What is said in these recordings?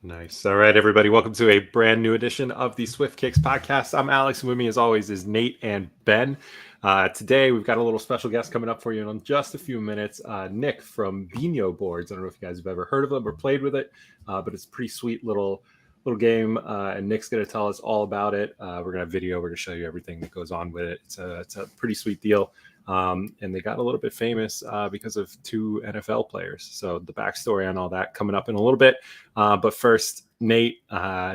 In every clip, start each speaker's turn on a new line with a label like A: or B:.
A: Nice. All right, everybody. Welcome to a brand new edition of the Swift Kicks podcast. I'm Alex, and with me, as always, is Nate and Ben. Today, we've got a little special guest coming up for you in just a few minutes. Nick from Binho boards. I don't know if you guys have ever heard of them or played with it, but it's a pretty sweet little game. And Nick's going to tell us all about it. We're going to have video. We're going to show you everything that goes on with it. It's a pretty sweet deal. And they got a little bit famous because of two NFL players. So the backstory on all that coming up in a little bit. But first, Nate,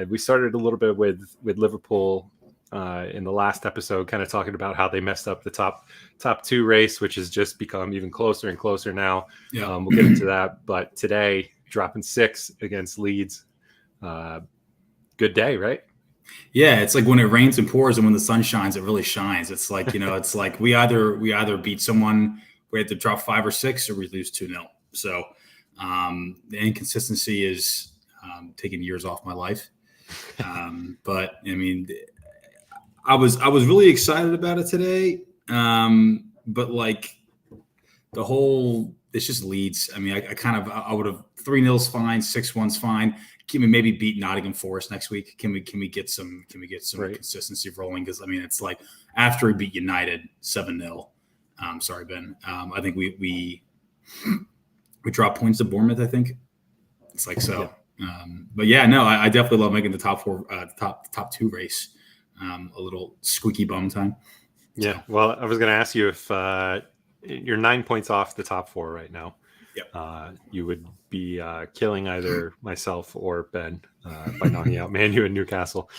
A: we started a little bit with Liverpool in the last episode, kind of talking about how they messed up the top two race, which has just become even closer and closer now.
B: Yeah.
A: We'll get into that. But today, dropping 6 against Leeds. Good day, right?
B: Yeah, it's like when it rains and pours, and when the sun shines, it really shines. It's like, it's like we either beat someone, we have to drop 5 or 6, or we lose 2-0. So the inconsistency is taking years off my life. But I mean, I was really excited about it today. But like it's just Leeds. I mean, I would have 3-0's fine, 6-1's fine. Can we maybe beat Nottingham Forest next week? Can we get some right. Consistency rolling? Because I mean, it's like after we beat United 7-0. Sorry, Ben. I think we dropped points to Bournemouth. I think it's like so. Yeah. But yeah, no, I definitely love making the top 4, top 2 race a little squeaky bum time.
A: Yeah. Well, I was going to ask you if you're 9 points off the top 4 right now.
B: Yep.
A: You would be killing either myself or Ben by knocking out Man U and Newcastle.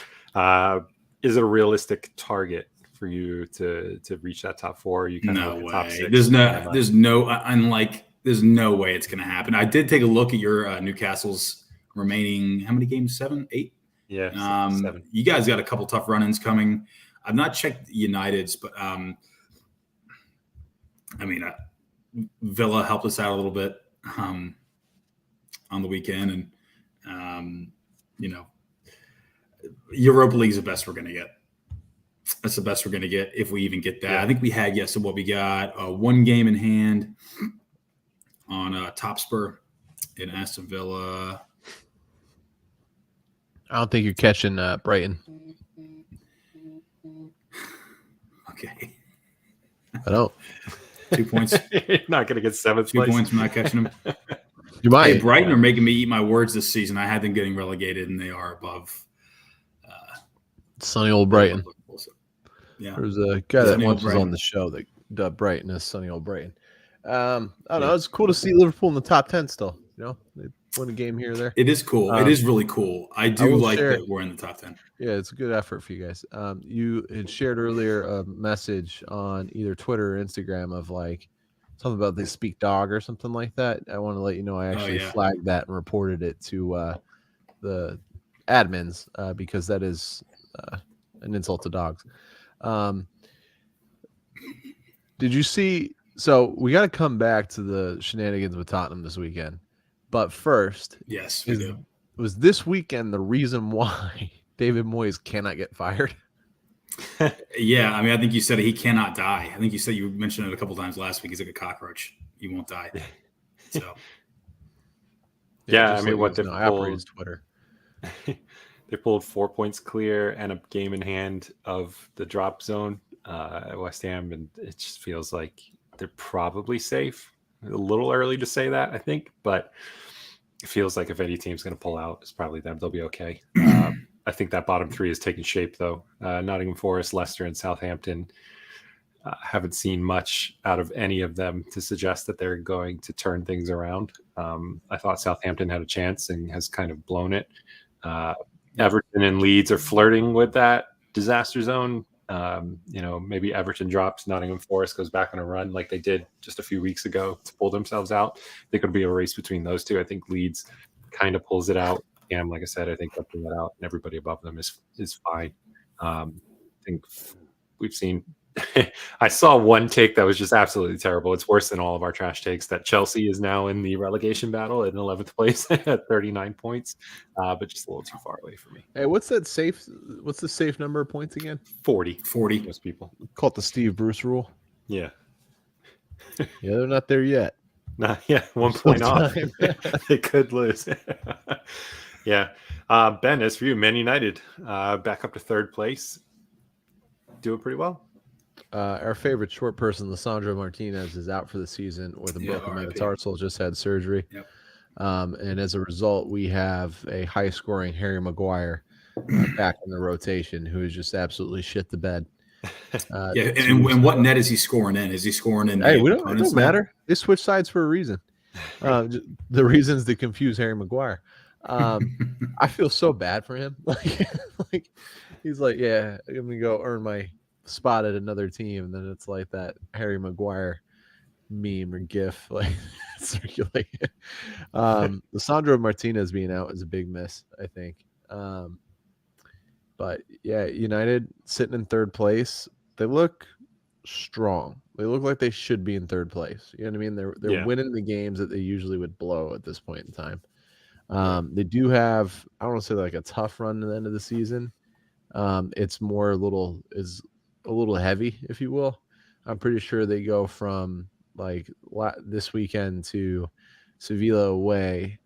A: Is it a realistic target for you to reach that top 4? You kind
B: no
A: of
B: way.
A: Top 6.
B: There's no way it's going to happen. I did take a look at your Newcastle's remaining. How many games? 7, 8.
A: Yeah. 7.
B: You guys got a couple tough run-ins coming. I've not checked United's, but I mean. Villa helped us out a little bit on the weekend, and Europa League is the best we're going to get. That's the best we're going to get if we even get that. Yeah. I think we had so what we got 1 game in hand on Topspur in Aston Villa.
C: I don't think you're catching Brighton.
B: Okay,
C: I don't.
B: 2 points.
A: You're not going to get 7th
B: 2
A: place.
B: points from not catching them.
C: You might.
B: Hey, Brighton are making me eat my words this season. I had them getting relegated, and they are above.
C: Sunny old Brighton.
B: Yeah.
C: There's a guy that once was on the show that dubbed Brighton as Sunny old Brighton. I don't know. It's cool to see Liverpool in the top 10 still. They win a game here or there.
B: It is cool. It is really cool. I do like that we're in the top 10.
C: Yeah, it's a good effort for you guys. You had shared earlier a message on either Twitter or Instagram of like something about they speak dog or something like that. I want to let you know I actually flagged that and reported it to the admins because that is an insult to dogs. Did you see? So we got to come back to the shenanigans with Tottenham this weekend. But first,
B: yes, we do.
C: Was this weekend the reason why David Moyes cannot get fired?
B: Yeah, I mean, I think you said he cannot die. I think you mentioned it a couple times last week. He's like a cockroach. He won't die. So,
A: yeah, I mean, what they pulled
C: his Twitter.
A: They pulled 4 points clear and a game in hand of the drop zone at West Ham, and it just feels like they're probably safe. A little early to say that, I think, but it feels like if any team's going to pull out, it's probably them. They'll be okay. I think that bottom 3 is taking shape, though. Nottingham Forest, Leicester, and Southampton haven't seen much out of any of them to suggest that they're going to turn things around. I thought Southampton had a chance and has kind of blown it. Everton and Leeds are flirting with that disaster zone. Maybe Everton drops, Nottingham Forest goes back on a run like they did just a few weeks ago to pull themselves out. I think it'll be a race between those two. I think Leeds kind of pulls it out. And like I said, I think they'll pull it out, and everybody above them is fine. I think we've seen. I saw one take that was just absolutely terrible. It's worse than all of our trash takes. That Chelsea is now in the relegation battle at 11th place at 39 points, but just a little too far away for me.
C: Hey, what's the safe number of points again?
A: 40.
B: Most
A: people
C: call it the Steve Bruce rule.
A: Yeah.
C: Yeah, they're not there yet.
A: Not yet. 1 point off. They could lose. Yeah. Ben, as for you, Man United, back up to third place. Doing pretty well.
C: Our favorite short person, Lisandro Martinez, is out for the season with a broken metatarsal, just had surgery.
B: Yep.
C: And as a result, we have a high-scoring Harry Maguire back in the rotation, who is just absolutely shit the bed.
B: And what net is he scoring in? Is he scoring in?
C: Hey, it don't matter. They switch sides for a reason. The reason's to confuse Harry Maguire. I feel so bad for him. Like he's like, yeah, I'm gonna go earn my spot at another team, and then it's like that Harry Maguire meme or gif like circulating. Lisandro Martinez being out is a big miss, I think. But yeah, United sitting in third place. They look strong. They look like they should be in third place. You know what I mean? They're winning the games that they usually would blow at this point in time. They do have, I don't want to say like a tough run at the end of the season. It's more a little heavy, if you will. I'm pretty sure they go from like this weekend to Sevilla away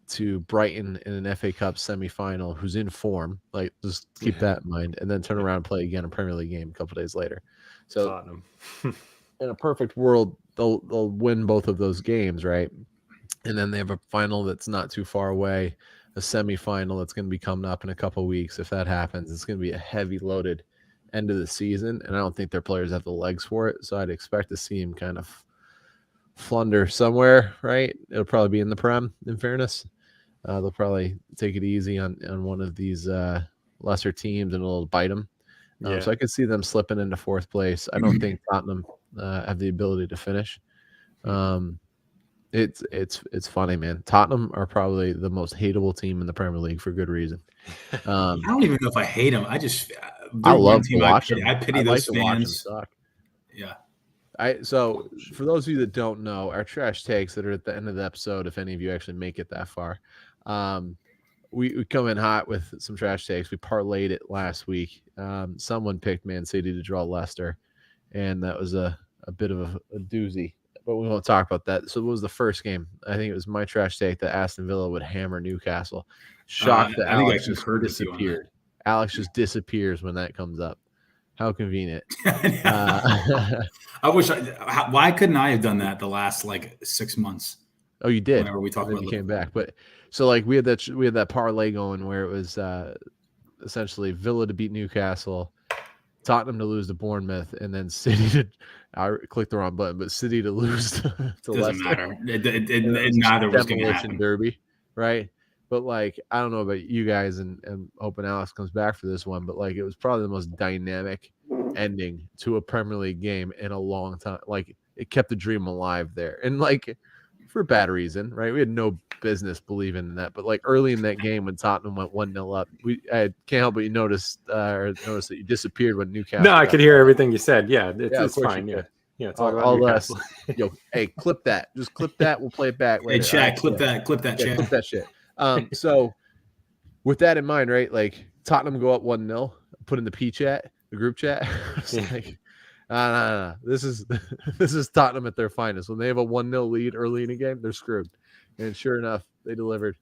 C: to Brighton in an FA Cup semifinal, who's in form. Like, just keep that in mind, and then turn around and play again a Premier League game a couple days later. So, in a perfect world, they'll win both of those games, right? And then they have a final that's not too far away, a semifinal that's going to be coming up in a couple of weeks. If that happens, it's going to be a heavy loaded end of the season, and I don't think their players have the legs for it. So I'd expect to see him kind of flunder somewhere, right? It'll probably be in the Prem, in fairness. They'll probably take it easy on one of these lesser teams and it'll bite them. So I could see them slipping into fourth place. I don't think Tottenham have the ability to finish. It's funny, man. Tottenham are probably the most hateable team in the Premier League for good reason.
B: I don't even know if I hate them.
C: I love to watch them.
B: I pity those fans.
C: Yeah. So for those of you that don't know, our trash takes that are at the end of the episode, if any of you actually make it that far, we come in hot with some trash takes. We parlayed it last week. Someone picked Man City to draw Leicester, and that was a bit of a doozy, but we won't talk about that. So it was the first game. I think it was my trash take that Aston Villa would hammer Newcastle. Shocked that Alex just disappeared. Alex just disappears when that comes up. How convenient.
B: I wish. Why couldn't I have done that the last 6 months?
C: Oh, you did.
B: Whenever we talked about
C: you came back, but so we had that parlay going where it was essentially Villa to beat Newcastle, Tottenham to lose to Bournemouth, and then City to. I clicked the wrong button, but City to lose to
B: Doesn't
C: Leicester.
B: Matter. Neither was going to happen.
C: Derby, right? But I don't know about you guys, and hoping Alex comes back for this one, but it was probably the most dynamic ending to a Premier League game in a long time. It kept the dream alive there, and for a bad reason, right? We had no business believing in that, but early in that game when Tottenham went 1-0 up, I can't help but notice that you disappeared when Newcastle.
A: No, I could hear everything you said. Yeah, it's fine. Yeah,
C: talk about Newcastle. Hey, clip that. Just clip that. We'll play it back later.
B: Hey, chat, clip that. Clip that, chat.
C: Clip that shit. So with that in mind, right? Tottenham go up 1-0, put in the the group chat. No. This is Tottenham at their finest. When they have a 1-0 lead early in a game, they're screwed. And sure enough, they delivered.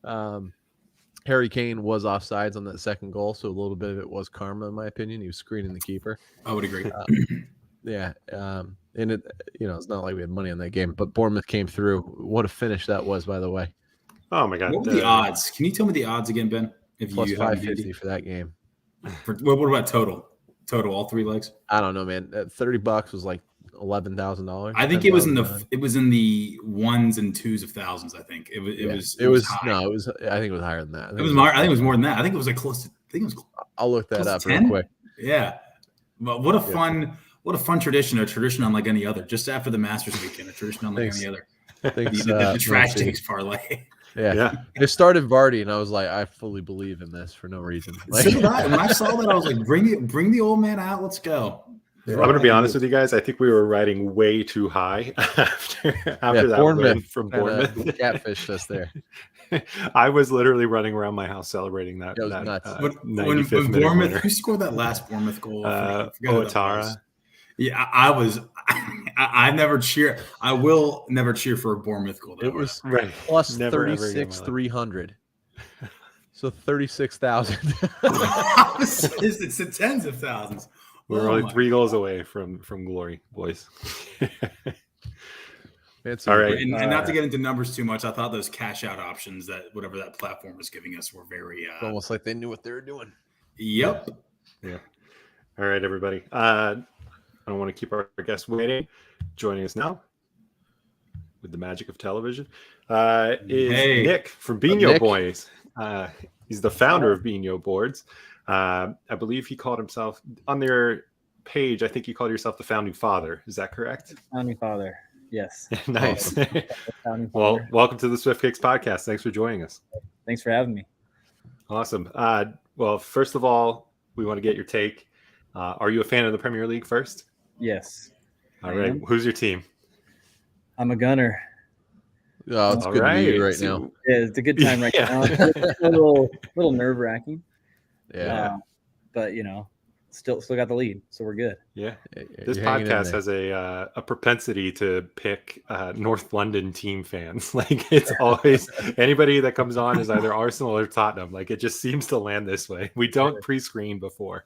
C: Harry Kane was offsides on that second goal, so a little bit of it was karma, in my opinion. He was screening the keeper.
B: I would agree.
C: Yeah. And it, it's not like we had money on that game, but Bournemouth came through. What a finish that was, by the way.
A: Oh my God!
B: What were the odds? Can you tell me the odds again, Ben?
C: Plus 550 for that game.
B: What about total? Total, all three legs?
C: I don't know, man. $30 was $11,000.
B: I think it was in the ones and twos of thousands. I think it was high.
C: No, it was. I think it was higher than that.
B: I think it was more than that. I think it was close to. I think it was.
C: I'll look that up real quick.
B: Yeah, but what a fun tradition! A tradition unlike any other. Just after the Masters weekend, a tradition unlike any other. The trash takes parlay.
C: Yeah. It started Vardy, and I was like, I fully believe in this for no reason.
B: So did I. When I saw that, I was like, bring the old man out. Let's go.
A: Yeah. I'm going to be honest with you guys. I think we were riding way too high after that win from Bournemouth.
C: Catfish us there.
B: I was literally running around my house celebrating that. When Bournemouth, who scored that last Bournemouth goal?
A: Ouattara.
B: Yeah, I was. I never cheer. I will never cheer for a Bournemouth goal.
C: It was plus 36,300. So 36,000.
B: It's the tens of thousands.
A: We're only 3 goals away from glory, boys. All right.
B: And not to get into numbers too much, I thought those cash out options that whatever that platform was giving us were very
C: it's almost like they knew what they were doing.
B: Yep.
A: Yeah. All right, everybody. I don't want to keep our guests waiting. Joining us now with the magic of television is Nick from Binho Boys. He's the founder of Binho Boards. I believe he called himself on their page. I think you called yourself the founding father. Is that correct?
D: Founding father. Yes.
A: Nice. Well, welcome to the Swift Kicks podcast. Thanks for joining us.
D: Thanks for having me.
A: Awesome. Well, first of all, we want to get your take. Are you a fan of the Premier League first?
D: Yes.
A: All right. Who's your team?
D: I'm a Gunner.
C: Oh, it's good to be here right now.
D: Yeah, it's a good time right now. It's a little nerve wracking.
C: Yeah.
D: But still got the lead, so we're good.
A: Yeah. This podcast has a propensity to pick North London team fans. Like it's always anybody that comes on is either Arsenal or Tottenham. Like it just seems to land this way. We don't pre-screen before.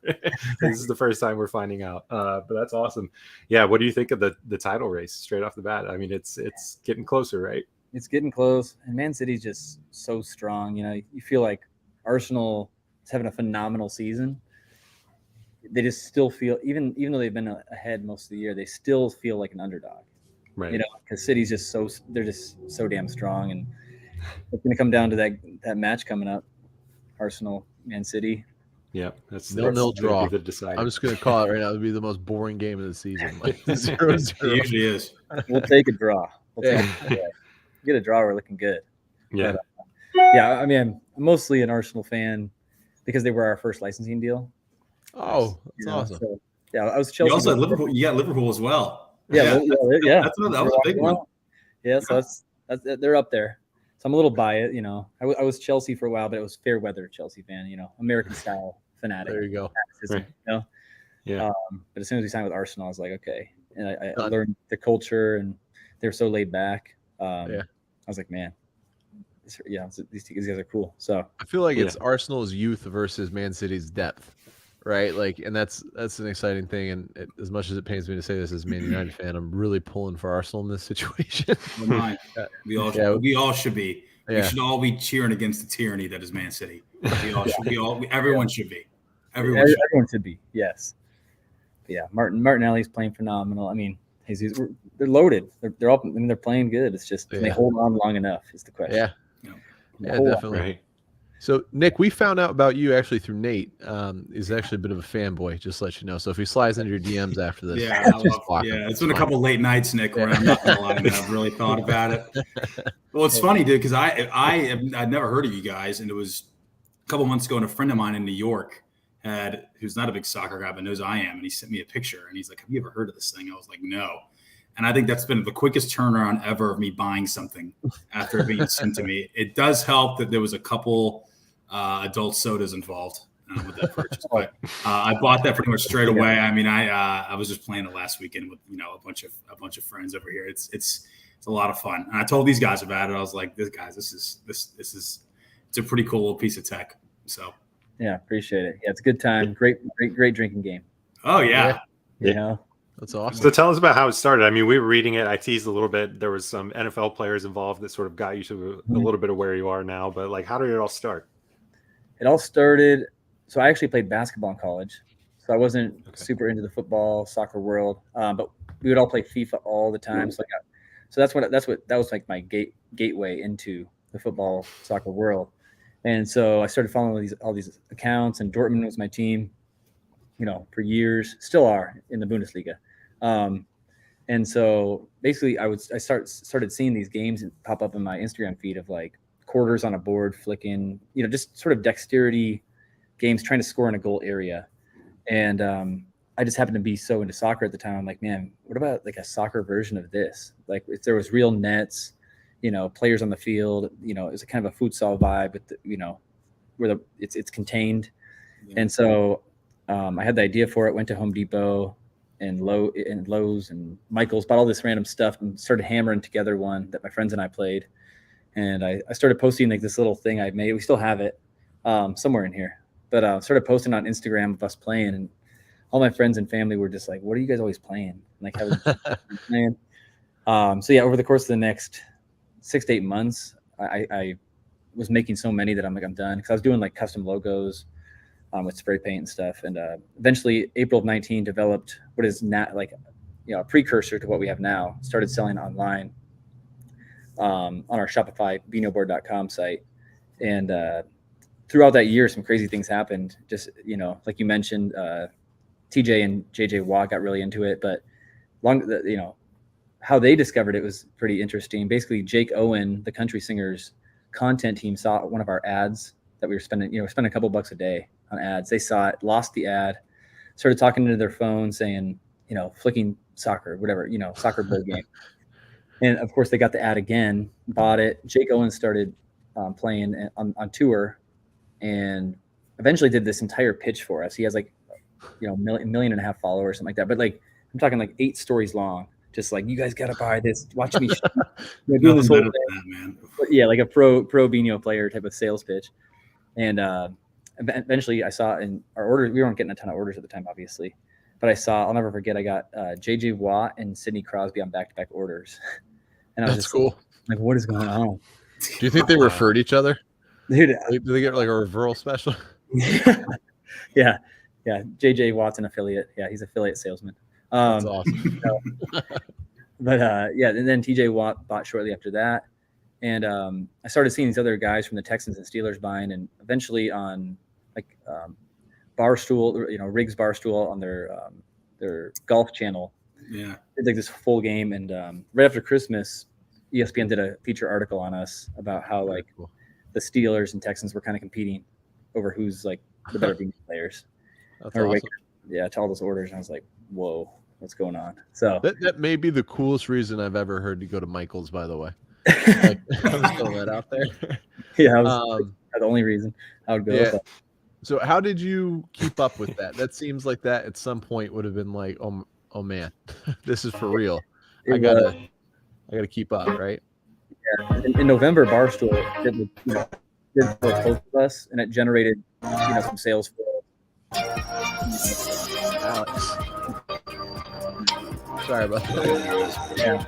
A: This is the first time we're finding out. But that's awesome. Yeah. What do you think of the title race straight off the bat? I mean, it's getting closer, right?
D: It's getting close, and Man City's just so strong. You feel like Arsenal is having a phenomenal season. They just still feel, even though they've been ahead most of the year, they still feel like an underdog,
A: right?
D: Because City's they're just so damn strong, and it's going to come down to that match coming up, Arsenal, Man City.
A: Yeah, that's
C: 0-0 draw. I'm just going to call it right now. It'll be the most boring game of the season. Like 0-0.
B: It usually is.
D: We'll take a draw. Get a draw. We're looking good.
A: Yeah.
D: But, I mean, I'm mostly an Arsenal fan because they were our first licensing deal.
C: Oh, that's awesome.
D: So, I was Chelsea.
B: You also had Liverpool. You got Liverpool as well.
D: Yeah.
B: That was a big one.
D: Yeah, so that's they're up there. So I'm a little biased. I was Chelsea for a while, but it was fair weather Chelsea fan. American style fanatic.
C: There you go.
D: Right.
A: Yeah.
D: But as soon as we signed with Arsenal, I was like, okay, and I learned the culture, and they were so laid back. I was like, man, these guys are cool. So
C: I feel like it's Arsenal's youth versus Man City's depth, right? Like, and that's an exciting thing. And as much as it pains me to say this as a Man United fan, I'm really pulling for Arsenal in this situation.
B: We all should be. We should all be cheering against the tyranny that is Man City. Everyone should be. Everyone
D: should be. Yes. But Martinelli's playing phenomenal. I mean, they're loaded. They're all. I mean, they're playing good. It's just can they hold on long enough is the question.
C: Yeah, definitely. Right. So, Nick, we found out about you actually through Nate. He's actually a bit of a fanboy, just to let you know. So if he slides into your DMs after this,
B: it's been a couple late nights, Nick, where I'm not gonna lie, man, I've really thought about it. Well, it's funny, dude, because I'd never heard of you guys, and it was a couple months ago, and a friend of mine in New York who's not a big soccer guy but knows I am, and he sent me a picture, and he's like, "Have you ever heard of this thing?" I was like, "No." And I think that's been the quickest turnaround ever of me buying something after it being sent to me. It does help that there was a couple adult sodas involved with that purchase, but I bought that pretty much straight away. I mean, I was just playing it last weekend with a bunch of friends over here. It's a lot of fun. And I told these guys about it. I was like, this is it's a pretty cool little piece of tech. So
D: yeah, appreciate it. Yeah, it's a good time. Great drinking game.
B: Oh yeah.
C: That's awesome.
A: So tell us about how it started. I mean, we were reading it. I teased a little bit. There was some NFL players involved that sort of got you to a little bit of where you are now. But like, how did it all start?
D: It all started. So I actually played basketball in college. So I wasn't super into the football, soccer world. But we would all play FIFA all the time. So that was like my gateway into the football, soccer world. And so I started following all these accounts, and Dortmund was my team, for years, still are in the Bundesliga. And so basically I started seeing these games pop up in my Instagram feed of like quarters on a board, flicking, just sort of dexterity games, trying to score in a goal area. And I just happened to be so into soccer at the time. I'm like, man, what about like a soccer version of this? Like if there was real nets, players on the field, it was a kind of a futsal vibe with where it's contained. Yeah. And so I had the idea for it, went to Home Depot and Lowe's and Michael's, bought all this random stuff and started hammering together one that my friends and I played. And I started posting like this little thing I made. We still have it somewhere in here, but started posting on Instagram of us playing, and all my friends and family were just like, "What are you guys always playing?" Like having playing. So yeah, over the course of the next 6 to 8 months, I was making so many that I'm done, because I was doing like custom logos with spray paint and stuff. And eventually, April of 19, developed what is not like a precursor to what we have now. Started selling online on our Shopify binhoboard.com site, and throughout that year, some crazy things happened. Just like you mentioned, TJ and JJ Watt got really into it, but how they discovered it was pretty interesting. Basically, Jake Owen, the country singer's content team, saw one of our ads that we were spending, spending a couple bucks a day on ads. They saw it, lost the ad, started talking into their phone saying, flicking soccer, whatever, soccer bowl game. And of course, they got the ad again, bought it. Jake Owen started playing on tour, and eventually did this entire pitch for us. He has like, million and a half followers, something like that. But like, I'm talking like 8 stories long. Just like, you guys got to buy this. Watch me doing this whole thing. That, man. Yeah, like a pro Binho player type of sales pitch. And eventually I saw in our orders, we weren't getting a ton of orders at the time, obviously. But I'll never forget, I got JJ Watt and Sidney Crosby on back-to-back orders. And I was just
C: cool.
D: Like, what is going on?
C: Do you think they referred each other?
D: Dude,
C: do they get like a referral special?
D: Yeah. JJ Watt's an affiliate. Yeah, he's an affiliate salesman.
C: That's awesome.
D: But and then TJ Watt bought shortly after that, and I started seeing these other guys from the Texans and Steelers buying, and eventually on like Barstool, Riggs Barstool on their golf channel. Yeah, did like this full game, and right after Christmas, ESPN did a feature article on us about how like the Steelers and Texans were kind of competing over who's like the better players.
C: That's awesome.
D: To all those orders, and I was like, whoa, what's going on? So
C: that may be the coolest reason I've ever heard to go to Michael's, by the way. Like, I'm just throwing that out there.
D: Yeah, the only reason I would go.
C: Yeah. So how did you keep up with that? That seems like that at some point would have been like, oh man, this is for real. I gotta keep up, right?
D: Yeah. In November, Barstool did post with us, and it generated some sales for
C: Alex. Sorry about that.
D: Yeah.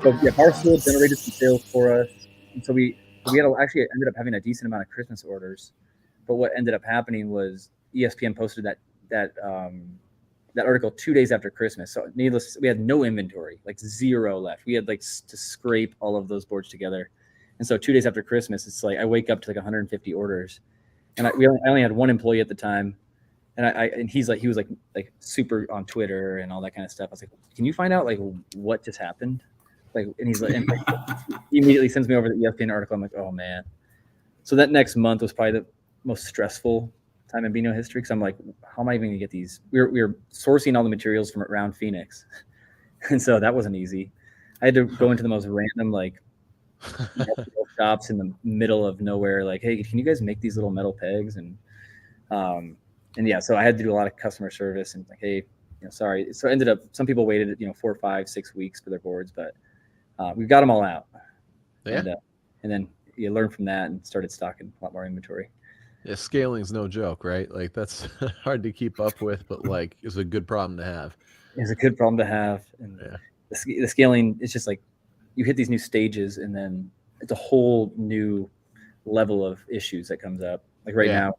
D: So Barstool generated some sales for us, and so we actually ended up having a decent amount of Christmas orders. But what ended up happening was ESPN posted that article 2 days after Christmas. So we had no inventory, like 0 left. We had like to scrape all of those boards together. And so 2 days after Christmas, it's like I wake up to like 150 orders, and I only had one employee at the time. And he was like super on Twitter and all that kind of stuff. I was like, can you find out like what just happened? Like, and he's like, he immediately sends me over the ESPN article. I'm like, oh man. So that next month was probably the most stressful time in Binho history, because I'm like, how am I even gonna get these? We were sourcing all the materials from around Phoenix, and so that wasn't easy. I had to go into the most random like shops in the middle of nowhere. Like, hey, can you guys make these little metal pegs? And so I had to do a lot of customer service and like, hey, sorry. So it ended up, some people waited 4, 5, 6 weeks for their boards, but we've got them all out.
C: Yeah.
D: And then you learn from that and started stocking a lot more inventory.
C: Yeah, scaling's no joke, right? Like that's hard to keep up with, but like it's a good problem to have.
D: It's a good problem to have. And the scaling, it's just like you hit these new stages, and then it's a whole new level of issues that comes up. Like right now,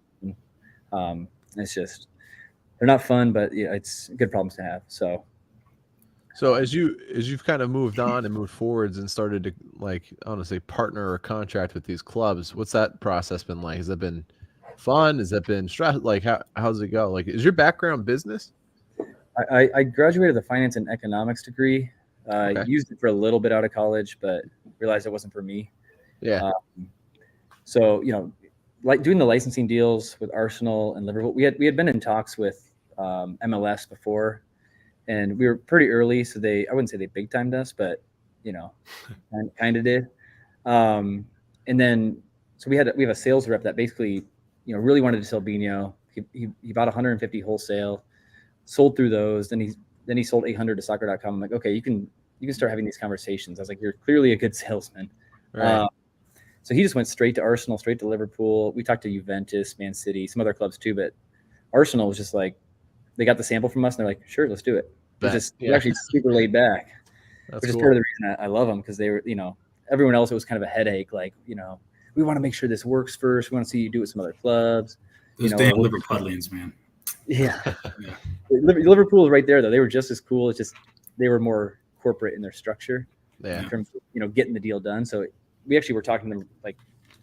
D: it's just, they're not fun, but it's good problems to have. So
C: as you've kind of moved on and moved forwards and started to, like, I want to say partner or contract with these clubs, what's that process been like? Has that been fun? Has that been stress? Like, how's it go? Like, is your background business?
D: I graduated with a finance and economics degree. Okay. Used it for a little bit out of college, but realized it wasn't for me.
C: Yeah.
D: So, like doing the licensing deals with Arsenal and Liverpool, we had been in talks with MLS before, and we were pretty early. So I wouldn't say they big timed us, but kind of did. And then so we have a sales rep that basically really wanted to sell Binho. He bought 150 wholesale, sold through those. Then he sold 800 to soccer.com. I'm like, okay, you can start having these conversations. I was like, you're clearly a good salesman.
C: Right.
D: So he just went straight to Arsenal, straight to Liverpool. We talked to Juventus, Man City, some other clubs too, but Arsenal was just like, they got the sample from us and they're like, sure, let's do it. They're actually super laid back, which is part of the reason I love them, because they were, everyone else, it was kind of a headache. Like, we want to make sure this works first. We want to see you do it with some other clubs.
B: Those damn Liverpudlians, man.
D: Yeah. Liverpool was right there, though. They were just as cool. It's just they were more corporate in their structure in terms of, getting the deal done. So we actually were talking to them like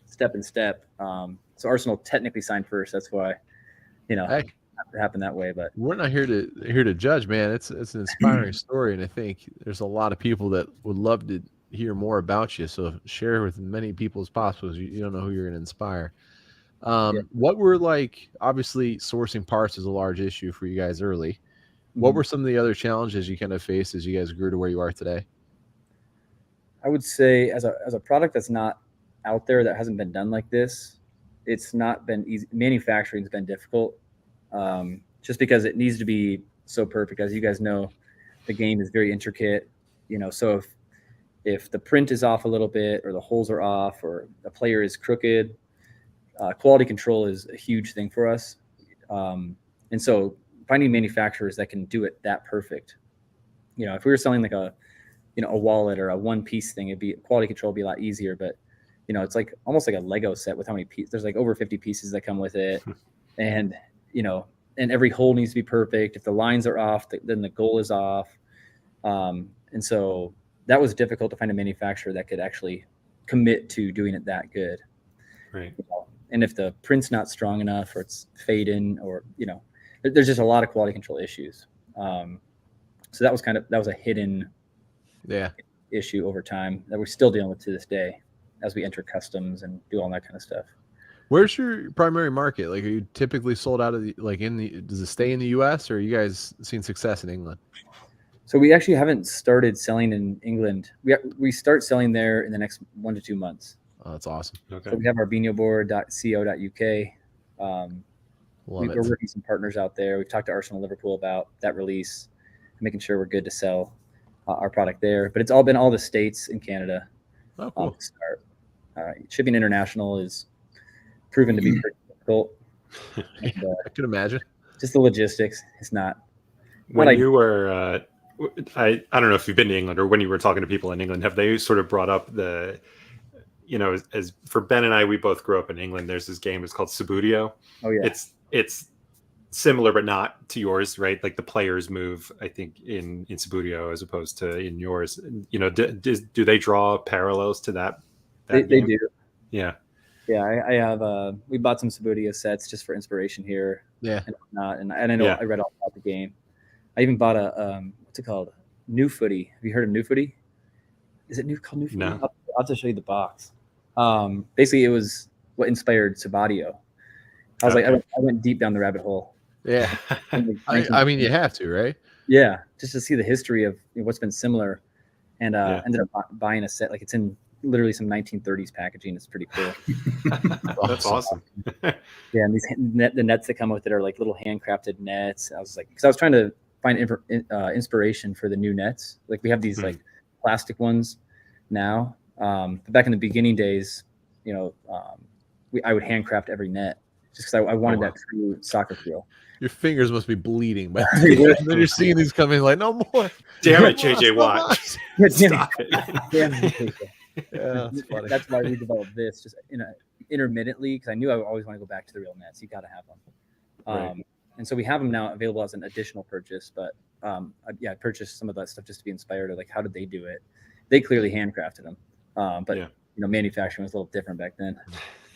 D: step in step. So Arsenal technically signed first. That's why, it happened that way. But
C: we're not here to judge, man. It's an inspiring story, and I think there's a lot of people that would love to hear more about you. So share with as many people as possible. You don't know who you're going to inspire. What were obviously sourcing parts is a large issue for you guys early. What were some of the other challenges you kind of faced as you guys grew to where you are today?
D: I would say as a product that's not out there, that hasn't been done like this, it's not been easy. Manufacturing's been difficult, just because it needs to be so perfect. As you guys know, the game is very intricate, so if the print is off a little bit, or the holes are off, or the player is crooked, quality control is a huge thing for us. And so finding manufacturers that can do it that perfect, if we were selling like a wallet or a one piece thing, quality control would be a lot easier. But, it's like almost like a Lego set with how many pieces. There's like over 50 pieces that come with it. And, and every hole needs to be perfect. If the lines are off, then the goal is off. And so that was difficult to find a manufacturer that could actually commit to doing it that good.
A: Right.
D: And if the print's not strong enough, or it's fading, or, there's just a lot of quality control issues. So that was a hidden issue over time that we're still dealing with to this day as we enter customs and do all that kind of stuff.
C: Where's your primary market? Are you typically sold out of does it stay in the US, or are you guys seen success in England?
D: So we actually haven't started selling in England. We start selling there in the next 1 to 2 months.
C: Oh, that's awesome.
A: Okay.
D: So we have our binhoboard.co.uk. We're working some partners out there. We've talked to Arsenal, Liverpool about that release, making sure we're good to sell our product there. But it's all been all the states in Canada.
C: Oh, cool.
D: To start. Shipping international is proven to be pretty difficult. And,
C: I could imagine. Just
D: the logistics. It's not.
A: When you were, I don't know if you've been to England, or when you were talking to people in England, have they sort of brought up the, as for Ben and I, we both grew up in England. There's this game. It's called Subbuteo.
D: Oh yeah.
A: It's similar, but not to yours, right? Like the players move, I think, in Subbuteo as opposed to in yours. Do they draw parallels to that?
D: They do.
A: Yeah.
D: Yeah, I have. We bought some Subbuteo sets just for inspiration here.
C: Yeah.
D: And whatnot. And I know I read all about the game. I even bought a what's it called? New Footy. Have you heard of New Footy? Is it called New Footy?
A: No.
D: I'll have to show you the box. Basically, it was what inspired Subbuteo. I was like, I went deep down the rabbit hole.
C: Yeah. I mean, you have to, right?
D: Yeah, just to see the history of what's been similar, and ended up buying a set. Like, it's in literally some 1930s packaging. It's pretty cool.
A: That's awesome.
D: Yeah, and the nets that come with it are like little handcrafted nets. I was like, because I was trying to find inspiration for the new nets. Like, we have these like plastic ones now, but back in the beginning days, I would handcraft every net just because I wanted that true soccer feel.
C: Your fingers must be bleeding, but then you're seeing these coming like, no more.
A: Damn it, JJ Watt.
D: Stop it. Damn it. Yeah, that's funny. That's why we developed this just intermittently, because I knew I always want to go back to the real nets. You got to have them.
A: Right.
D: And so we have them now available as an additional purchase. But I purchased some of that stuff just to be inspired. Like, how did they do it? They clearly handcrafted them. But manufacturing was a little different back then.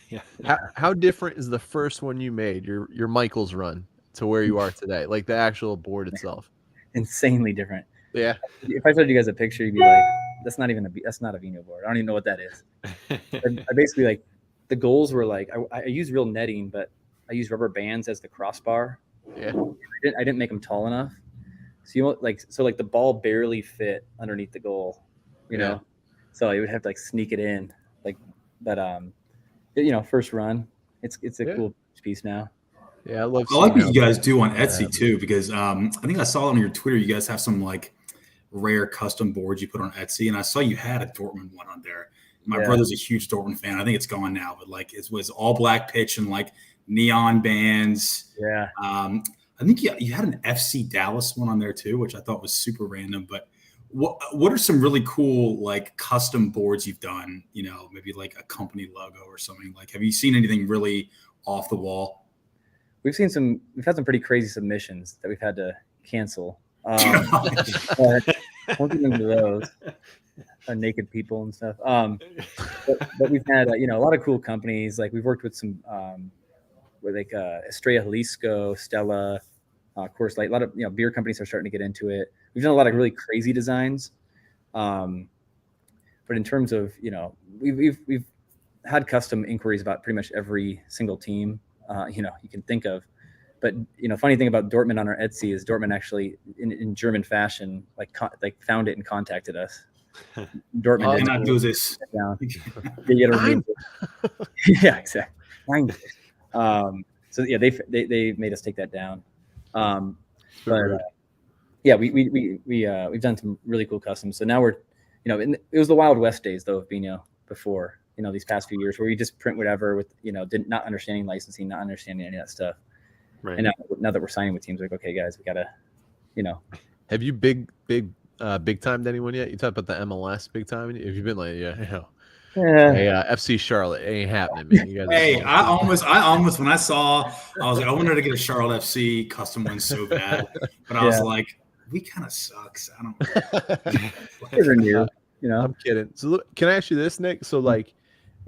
A: Yeah.
C: How different is the first one you made, your Michael's run, to where you are today? Like the actual board itself.
D: Insanely different.
C: Yeah.
D: If I showed you guys a picture, you'd be like, that's not a Binho board. I don't even know what that is. I basically, like, the goals were like, I use real netting, but I use rubber bands as the crossbar.
C: Yeah.
D: I didn't make them tall enough. So the ball barely fit underneath the goal, you know? So you would have to like sneak it in, first run. It's a cool piece now.
C: Yeah, I
B: like what you guys do on Etsy too, because I think I saw on your Twitter you guys have some like rare custom boards you put on Etsy, and I saw you had a Dortmund one on there. My brother's a huge Dortmund fan. I think it's gone now, but like it was all black pitch and like neon bands.
D: Yeah.
B: I think you had an FC Dallas one on there too, which I thought was super random. But what are some really cool like custom boards you've done? You know, maybe like a company logo or something. Like, have you seen anything really off the wall?
D: We've had some pretty crazy submissions that we've had to cancel. But won't get into those. Naked people and stuff. But we've had a lot of cool companies. Like we've worked with some with like Estrella Jalisco, Stella, of course, like a lot of beer companies are starting to get into it. We've done a lot of really crazy designs. But in terms of we've had custom inquiries about pretty much every single team you can think of. But funny thing about Dortmund on our Etsy is Dortmund actually in German fashion like found it and contacted us. Dortmund
B: did not do this.
D: Yeah, exactly. So yeah, they made us take that down. But yeah, we've done some really cool customs. So now we're, it was the Wild West days though of Binho before, these past few years where we just print whatever with, not understanding licensing, not understanding any of that stuff. Right. And now that we're signing with teams, like, okay, guys, we gotta,
C: Have you big timed anyone yet? You talked about the MLS big time. Have you been like, FC Charlotte ain't happening, man. You guys
B: hey, I almost when I saw, I was like, I wanted to get a Charlotte FC custom one so bad, but I was like, we kind of sucks. I don't.
C: I'm kidding. So look, can I ask you this, Nick? So like,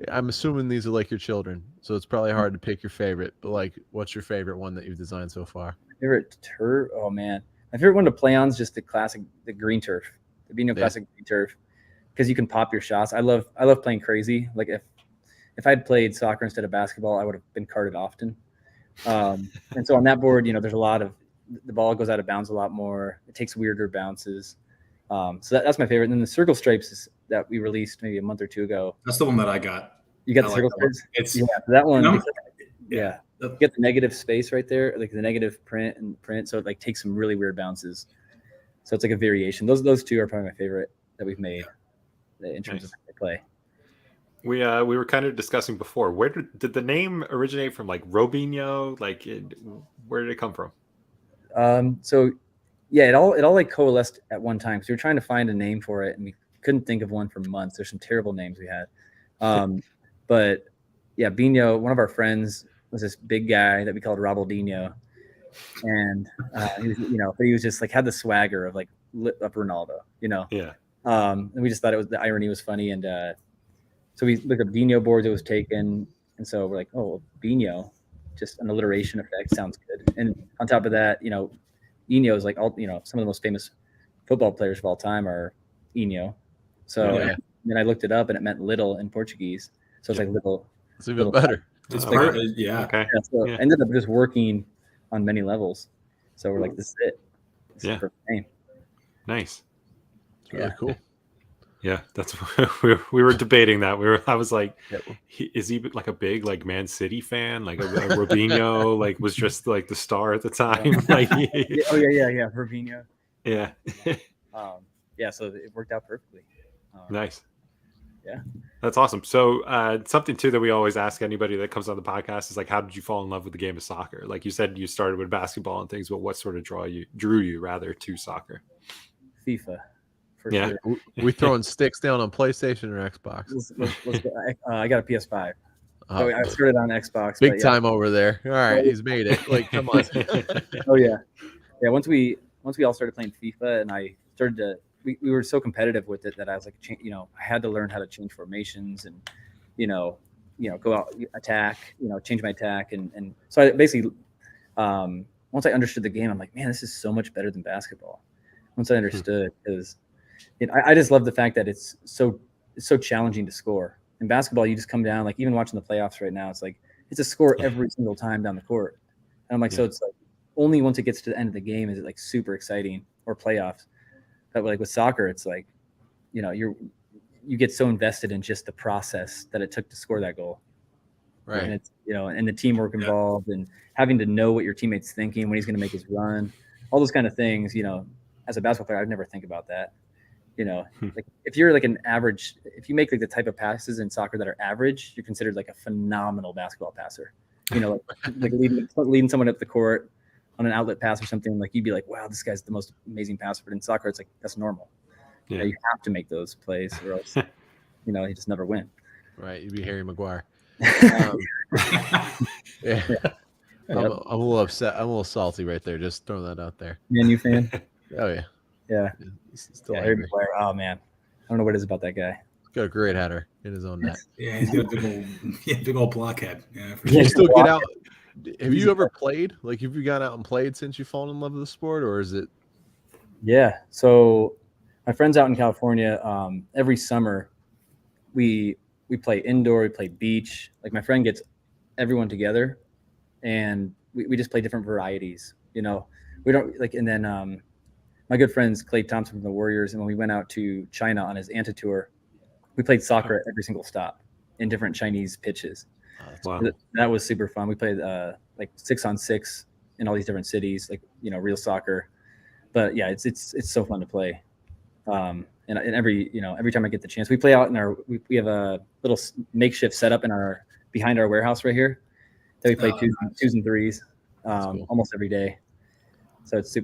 C: I'm assuming these are like your children, so it's probably hard to pick your favorite. But like, what's your favorite one that you've designed so far?
D: Favorite turf? Oh man, my favorite one to play on is just the classic, the green turf, the Binho classic green turf, because you can pop your shots. I love playing crazy. Like if I'd played soccer instead of basketball, I would have been carded often. And so on that board, there's a lot of the ball goes out of bounds a lot more. It takes weirder bounces. So that's my favorite. And then the circle stripes that we released maybe a month or two ago.
B: That's the one that I got.
D: You got the circle stripes? It's that one. Yeah. You get the negative space right there, like the negative print. So it like takes some really weird bounces. So it's like a variation. Those two are probably my favorite that we've made in terms of play.
A: We were kind of discussing before. Where did the name originate from? Like Robinho? Like where did it come from?
D: So yeah, it all like coalesced at one time. So we were trying to find a name for it, and we couldn't think of one for months. There's some terrible names we had. But yeah, Binho, one of our friends was this big guy that we called Robaldinho. And he was, but he was just like had the swagger of like lit up Ronaldo,
A: Yeah.
D: And we just thought the irony was funny. And so we looked up Binho boards, it was taken. And so we're like, oh, well, Binho, just an alliteration effect sounds good. And on top of that, Inho is like all, some of the most famous football players of all time are Inho. So then I looked it up and it meant little in Portuguese. So it's like little.
C: It's even better.
B: It's
D: like,
B: yeah.
A: Okay.
D: So I ended up just working on many levels. So we're like, this is it. This is the perfect name.
A: Nice.
C: It's really cool.
A: Yeah, that's we were debating that. I was like, is he like a big like Man City fan? Like a Robinho like was just like the star at the time. Like
D: Robinho.
A: Yeah.
D: So it worked out perfectly.
A: Nice.
D: Yeah.
A: That's awesome. So something too that we always ask anybody that comes on the podcast is like, how did you fall in love with the game of soccer? Like you said, you started with basketball and things, but what sort of drew you rather to soccer?
D: FIFA.
C: Sure. We throwing sticks down on PlayStation or Xbox?
D: I got a PS5. So I started on Xbox.
C: Big time over there. All right, he's made it. Like, come on.
D: Oh yeah. Once we all started playing FIFA, and I started to. We were so competitive with it that I was like, I had to learn how to change formations and, go out, attack, change my attack. And so I basically, once I understood the game, I'm like, man, this is so much better than basketball. Once I understood, because I just love the fact that it's so challenging to score. In basketball, you just come down, like even watching the playoffs right now, it's like, it's a score every single time down the court. And I'm like, so it's like only once it gets to the end of the game is it like super exciting, or playoffs. But like with soccer, it's like, you get so invested in just the process that it took to score that goal.
C: Right.
D: And it's, and the teamwork involved and having to know what your teammate's thinking when he's going to make his run, all those kind of things, as a basketball player, I'd never think about that. like if you're like an average, if you make like the type of passes in soccer that are average, you're considered like a phenomenal basketball passer. Like leading someone up the court on an outlet pass or something, like you'd be like, wow, this guy's the most amazing passer. But in soccer, it's like that's normal.
A: Yeah.
D: You have to make those plays, or else you just never win.
C: Right, you'd be Harry Maguire.
B: Yeah.
C: I'm a little upset. I'm a little salty right there. Just throwing that out there.
D: Man, you fan?
C: Oh yeah.
D: Yeah.
C: Still
D: Harry Maguire. Oh man, I don't know what it is about that guy.
C: He's got a great header in his own net.
B: Yeah, he's got a big old blockhead. Yeah, for
C: Do you
B: sure.
C: still get out? Have you ever played? Like, have you gone out and played since you've fallen in love with the sport, or is it?
D: Yeah. So my friends out in California, every summer we play indoor, we play beach. Like my friend gets everyone together and we just play different varieties, we don't like, and then my good friends, Klay Thompson from the Warriors. And when we went out to China on his Anta tour, we played soccer at every single stop in different Chinese pitches.
A: Wow.
D: That was super fun. We played like 6-on-6 in all these different cities, like, real soccer. But yeah, it's so fun to play. And every time I get the chance, we play out in we have a little makeshift setup behind our warehouse right here that we play twos and threes
C: cool.
D: almost every day. So it's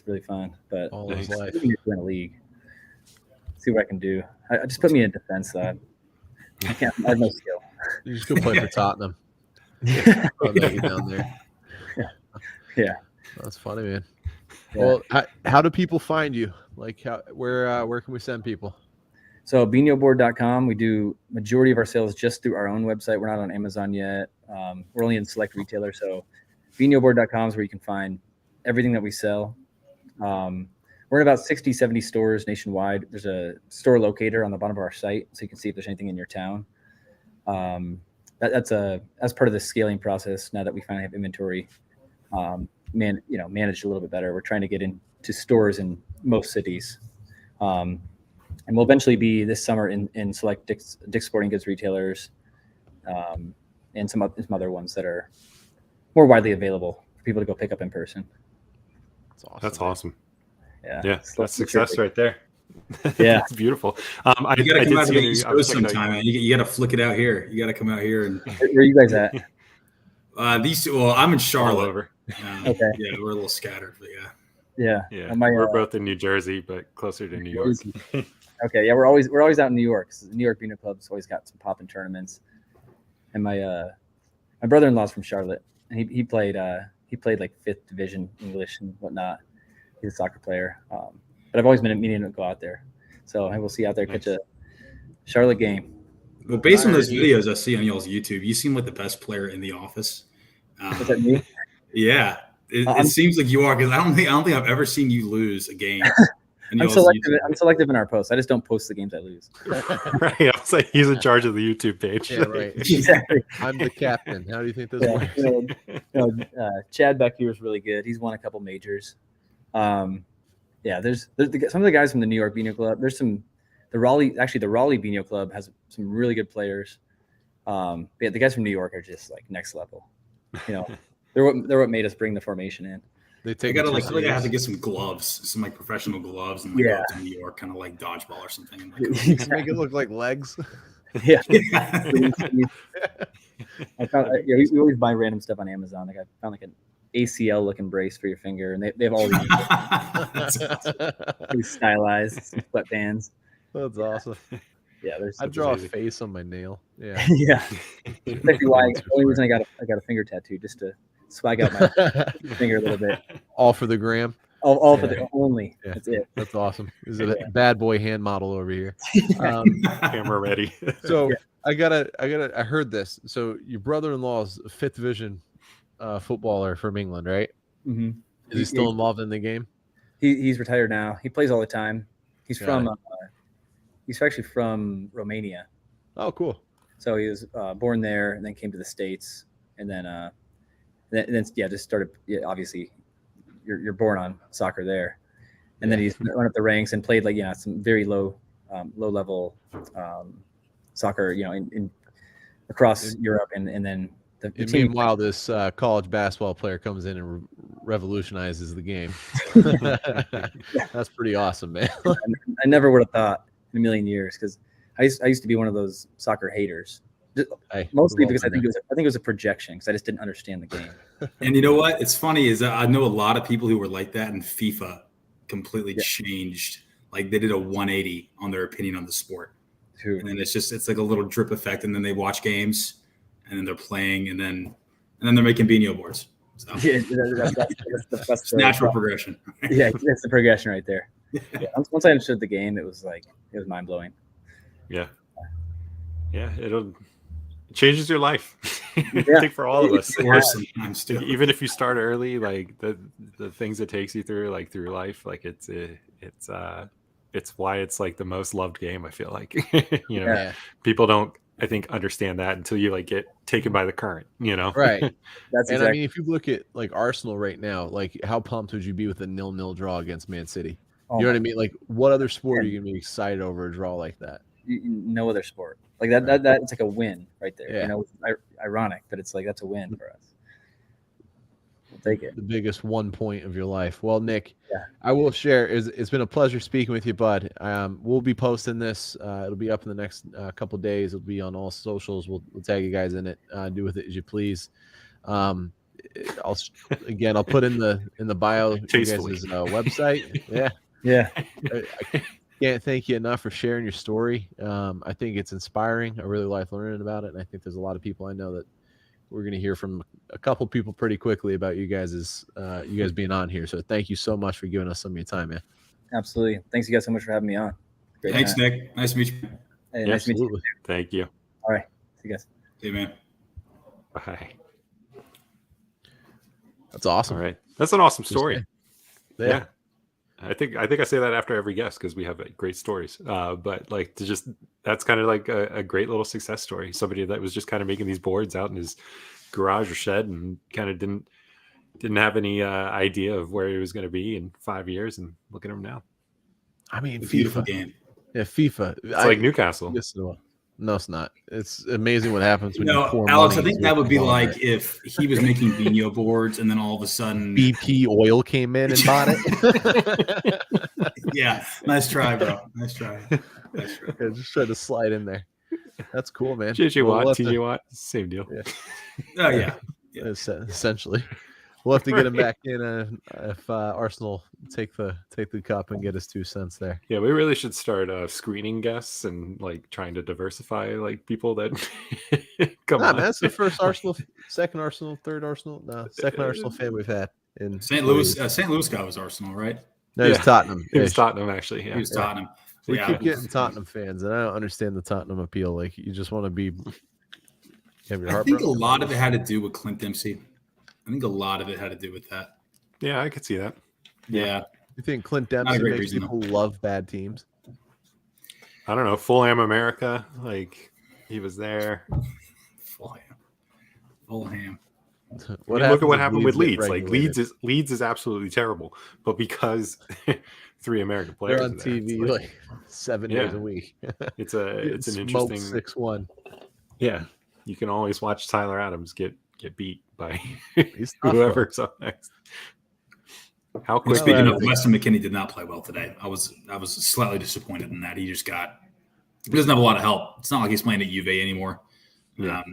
D: really fun. But
C: All his life.
D: in a league, see what I can do. I just put me in defense though. I can't. I have no skill.
C: You just go play for Tottenham. Down there.
D: Yeah.
C: That's funny, man.
D: Yeah.
C: Well, how do people find you? Like, where can we send people?
D: So binhoboard.com, we do majority of our sales just through our own website. We're not on Amazon yet. We're only in select retailers. So binhoboard.com is where you can find everything that we sell. We're in about 60, 70 stores nationwide. There's a store locator on the bottom of our site, so you can see if there's anything in your town. That's part of the scaling process. Now that we finally have inventory, managed a little bit better. We're trying to get into stores in most cities, and we'll eventually be this summer in select Dick's Sporting Goods retailers, and some other ones that are more widely available for people to go pick up in person.
A: That's awesome.
D: Yeah,
A: that's success right there.
D: Yeah,
A: it's beautiful.
B: You got to come out to the East Coast sometime, man. You got to flick it out here. You got to come out here and.
D: Where are you guys at?
B: I'm in Charlotte.
A: All over.
D: Okay.
B: Yeah, we're a little scattered, but yeah.
A: Yeah. We're both in New Jersey, but closer to New York.
D: Okay. Yeah, we're always out in New York. The New York Binho Club's always got some poppin' tournaments. And my brother-in-law's from Charlotte, and he played like 5th division English and whatnot. He's a soccer player. But I've always been meaning to go out there. So I will see you out there, catch a Charlotte game.
B: Well, based on those videos I see on y'all's YouTube, you seem like the best player in the office.
D: Is that me?
B: Yeah, it seems like you are, because I don't think I've ever seen you lose a game.
D: I'm selective in our posts. I just don't post the games I lose.
A: Right. I was like, he's in charge of the YouTube page.
C: Yeah, right.
D: Exactly.
C: I'm the captain. How do you think this works?
D: Chad back here is really good. He's won a couple majors. There's some of the guys from the New York Binho Club. There's the Raleigh Binho Club has some really good players. The guys from New York are just like next level. They're what made us bring the formation in.
B: I have to get some gloves, some like professional gloves, and go to New York, kind of like dodgeball or something. And
C: make it look like legs.
D: Yeah. I found, we always buy random stuff on Amazon. Like I found like an ACL looking brace for your finger, and they have all these stylized some sweatbands.
C: That's awesome.
D: Yeah,
C: I draw a face on my nail. Yeah.
D: Yeah. That's actually why. The only reason I got a finger tattoo, just to swag out my finger a little bit.
C: All for the gram.
D: All for the only.
C: Yeah.
D: That's it.
C: That's awesome. This is a bad boy hand model over here.
A: Camera ready.
C: So I heard this. So your brother-in-law is a 5th division footballer from England, right?
D: Mm-hmm.
C: Is he still involved in the game?
D: He's retired now. He plays all the time. He's actually from Romania.
C: Oh, cool.
D: So he was born there and then came to the States, and then just started. Yeah, obviously, you're born on soccer there, and then he's went up the ranks and played some very low level soccer, in across Europe, and then
C: And meanwhile, this college basketball player comes in and revolutionizes the game. That's pretty awesome, man.
D: I never would have thought in a million years, because I used to be one of those soccer haters. Mostly because I think it was a projection, because I just didn't understand the game.
B: And you know what? It's funny is I know a lot of people who were like that, and FIFA completely changed. Like they did a 180 on their opinion on the sport. True. And then it's like a little drip effect, and then they watch games, and then they're playing, and then they're making Binho boards. So.
D: Yeah, that's
B: natural progression.
D: Yeah, it's the progression right there. Yeah, once I understood the game, it was mind blowing.
A: Yeah, it changes your life. I think for all of us.
B: Sometimes too.
A: Even if you start early, like the things it takes you through life, like it's why it's like the most loved game. I feel like people don't, I think, understand that until you like get taken by the current,
C: Right. I mean, if you look at like Arsenal right now, like how pumped would you be with a 0-0 draw against Man City? You know what I mean? Like, what other sport are you gonna be excited over a draw like that?
D: No other sport like that. That it's like a win right there.
C: Yeah.
D: It's ironic, but it's like that's a win for us. We'll take it.
C: The biggest 1 point of your life. Well, Nick, I will share. It's been a pleasure speaking with you, bud. We'll be posting this. It'll be up in the next couple of days. It'll be on all socials. We'll tag you guys in it. Do with it as you please. I'll put in the bio you guys' website.
D: Yeah.
C: I can't thank you enough for sharing your story. I think it's inspiring. I really like learning about it, and I think there's a lot of people I know that we're going to hear from a couple people pretty quickly about you guys being on here. So thank you so much for giving us some of your time, man.
D: Absolutely. Thanks you guys so much for having me on.
B: Great Thanks, time. Nick. Nice to meet you.
D: Hey, nice to meet you.
A: Thank you.
D: All right. See you guys.
B: See you, man.
A: Bye.
C: That's awesome.
A: All right. That's an awesome story.
C: Yeah.
A: I think I say that after every guest because we have great stories. But like that's kind of like a great little success story. Somebody that was just kind of making these boards out in his garage or shed and kind of didn't have any idea of where he was going to be in 5 years, and look at him now.
C: I mean,
B: FIFA game.
C: Yeah, FIFA.
A: It's like Newcastle.
C: No, it's not. It's amazing what happens when you pour
B: Alex,
C: money
B: I think that would be like if he was making Binho boards and then all of a sudden
C: BP Oil came in and bought it.
B: Yeah, nice try, bro. Nice try.
C: Yeah, just try to slide in there. That's cool, man.
A: JJ Watt, TJ Watt, same deal.
C: Yeah.
B: Oh yeah.
C: Essentially. We'll have to get him back in if Arsenal take the cup and get his 2 cents there.
A: Yeah, we really should start screening guests and like trying to diversify like people that come on.
C: Man, that's the first Arsenal, second Arsenal, third Arsenal, second Arsenal fan we've had in
B: St. Louis. St. Louis guy was Arsenal, right?
C: No, it's Tottenham.
A: It was Tottenham, actually. Yeah,
B: he was Tottenham.
C: We keep getting Tottenham fans, and I don't understand the Tottenham appeal. Like, you just want to be.
B: I think a lot of it had to do with Clint Dempsey. I think a lot of it had to do with that.
A: Yeah, I could see that.
B: Yeah.
C: You think Clint Dempsey makes people love bad teams?
A: I don't know. Fulham America, like he was there.
B: Fulham.
A: Look at what happened with Leeds. Like Leeds is absolutely terrible, but because 3 American players
C: they're on TV like 7 days a week.
A: it's an interesting
C: 6-1.
A: Yeah, you can always watch Tyler Adams get beat by whoever's up next. How quick?
B: Speaking of, Weston McKennie did not play well today. I was slightly disappointed in that. He doesn't have a lot of help. It's not like he's playing at Juve anymore.
A: Yeah.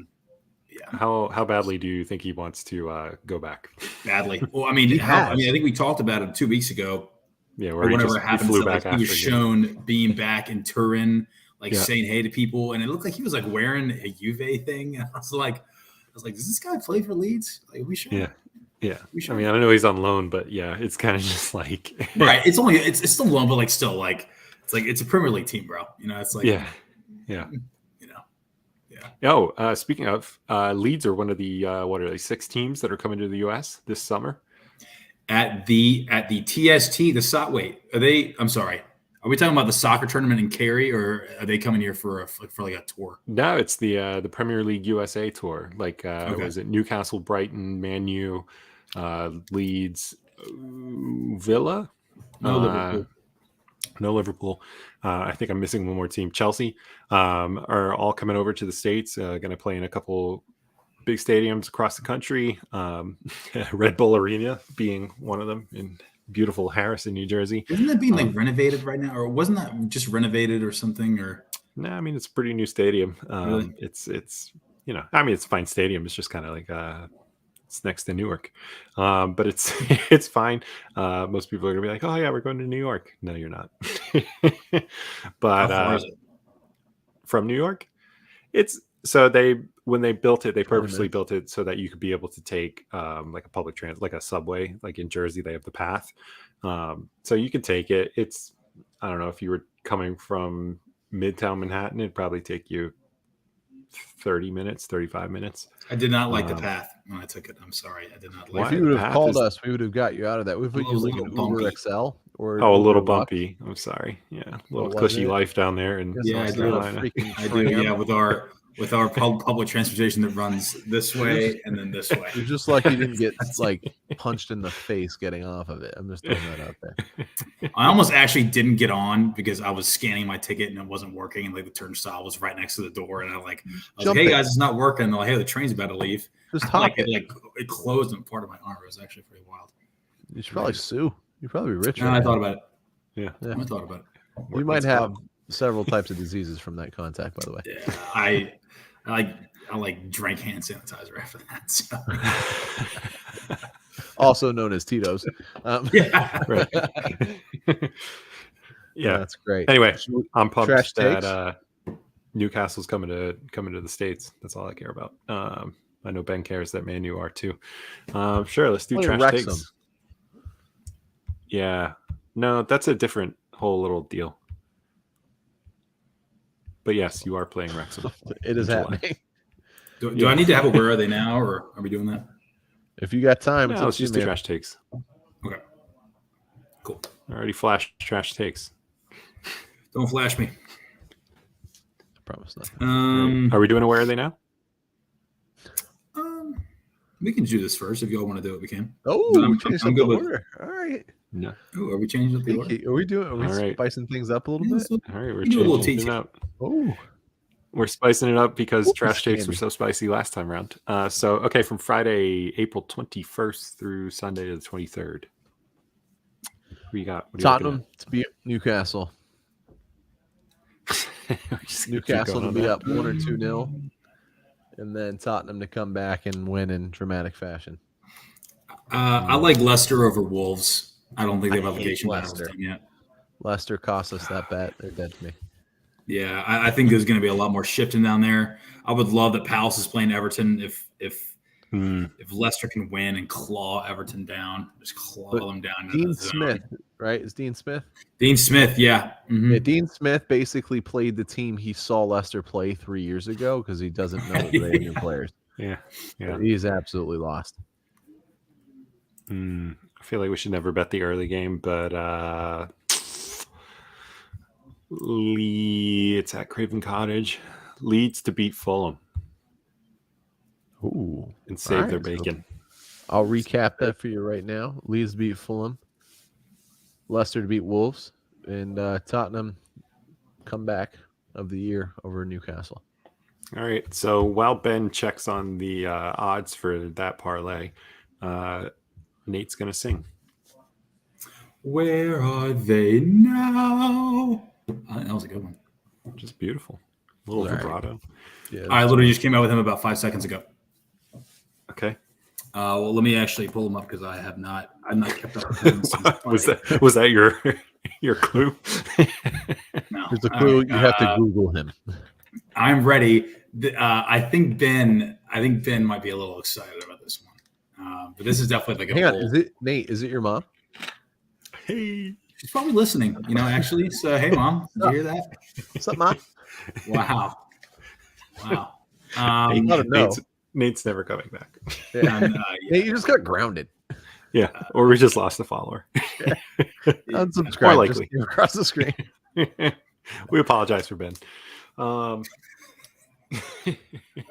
A: How badly do you think he wants to go back?
B: Badly. Well, I mean, I think we talked about it 2 weeks ago.
A: Yeah,
B: where whenever it happened, he was shown being back in Turin, saying hey to people, and it looked like he was like wearing a Juve thing. And I was like, does this guy play for Leeds? Like, we should.
A: Yeah. I mean, I know he's on loan, but yeah, it's kind of just like
B: right. It's still loan, but it's a Premier League team, bro. It's like
A: yeah. Oh, speaking of, Leeds are one of the 6 teams that are coming to the U.S. this summer.
B: At the TST, are they? I'm sorry. Are we talking about the soccer tournament in Cary, or are they coming here for a tour?
A: No, it's the Premier League USA tour. Like, was it Newcastle, Brighton, Man U, Leeds, Villa?
B: No,
A: Liverpool. I think I'm missing one more team. Chelsea are all coming over to the States. Going to play in a couple big stadiums across the country. Red Bull Arena being one of them in beautiful Harrison, New Jersey.
B: Isn't that being like renovated right now, or wasn't that just renovated or something? Or
A: no, I mean it's a pretty new stadium.
B: Really?
A: It's I mean it's a fine stadium. It's just kind of like it's next to Newark, but it's it's fine. Most people are gonna be like, oh yeah, we're going to New York. No, you're not. But
B: how far is it?
A: From New York, it's so when they built it, they purposely built it so that you could be able to take like a public transit, like a subway. Like in Jersey, they have the path, so you can take it. It's I don't know if you were coming from Midtown Manhattan, it'd probably take you 30 minutes, 35 minutes.
B: I did not like the path when I took it. I'm sorry, I did not like.
C: If you would have called us, we would have got you out of that. We put you like an Uber XL or
A: a little bumpy. I'm sorry. Yeah, a little cushy life down there in North Carolina.
B: I do. Yeah, with our public transportation that runs this way and then this way.
C: You're just lucky you didn't get like punched in the face getting off of it. I'm just throwing that out there.
B: I almost actually didn't get on because I was scanning my ticket and it wasn't working, and like the turnstile was right next to the door, and I was like, hey guys, it's not working. And they're like, hey, the train's about to leave.
C: Just hop it.
B: It closed in part of my arm. It was actually pretty wild.
C: You should probably sue. You're probably rich.
B: No, I thought about it.
A: Yeah,
B: I thought about it.
C: You might have several types of diseases from that contact, by the way.
B: Yeah, I like drank hand sanitizer after that. So.
C: Also known as Tito's.
B: Yeah,
A: right. Yeah,
C: that's great.
A: Anyway, I'm pumped that Newcastle's coming to the States. That's all I care about. I know Ben cares that Man U are too. Sure, let's do trash takes. Yeah, no, that's a different whole little deal. But yes, you are playing Wrexham.
C: It is happening.
B: Do I need to have a where are they now, or are we doing that?
C: If you got time,
A: let's just do trash takes.
B: Okay. Cool.
A: I already flashed trash takes.
B: Don't flash me.
C: I promise not.
A: Are we doing a where are they now?
B: We can do this first. If y'all want to do it, we can.
C: Oh, I'm good with order. All right.
A: No.
B: Oh, are we changing up the order?
C: Are we spicing things up a little bit?
A: All right, we're changing it up.
C: Oh.
A: We're spicing it up because trash takes were so spicy last time around. Okay, from Friday, April 21st through Sunday the 23rd. What you got?
C: Tottenham to beat Newcastle. Newcastle to be up 1 or 2-0. And then Tottenham to come back and win in dramatic fashion.
B: I like Leicester over Wolves. I don't think they have obligation Leicester yet.
C: Leicester cost us that bet. They're dead to me.
B: Yeah, I think there's going to be a lot more shifting down there. I would love that Palace is playing Everton. If Leicester can win and claw Everton down, just claw them down.
C: Dean Smith, right? Is Dean Smith?
B: Dean Smith, yeah. Mm-hmm.
C: Yeah. Dean Smith basically played the team he saw Leicester play 3 years ago because he doesn't know the new players.
A: Yeah.
C: He's absolutely lost.
A: I feel like we should never bet the early game, but it's at Craven Cottage. Leeds to beat Fulham.
C: Ooh.
A: And save their bacon.
C: So I'll recap that for you right now. Leeds to beat Fulham. Leicester to beat Wolves. And Tottenham comeback of the year over Newcastle.
A: All right. So while Ben checks on the odds for that parlay, Nate's going to sing.
B: Where are they now? That was a good one.
A: Just beautiful. A little vibrato.
B: Yeah, I literally just came out with him about 5 seconds ago.
A: Okay.
B: Well, let me actually pull him up because I've not kept up with him.
A: Was that your clue?
B: No.
C: There's a clue. You have to Google him.
B: I'm ready. I think Ben might be a little excited about this one. But this is definitely like a
C: Hang on. Is it Nate? Is it your mom?
A: Hey.
B: She's probably listening, actually. So, hey, Mom, did you hear that?
C: What's up, Mom?
B: Wow.
A: Nate's never coming back.
C: Yeah. Nate, you just got grounded.
A: Yeah, or we just lost a follower.
C: Unsubscribe.
A: More likely.
C: Just across the screen.
A: We apologize for Ben.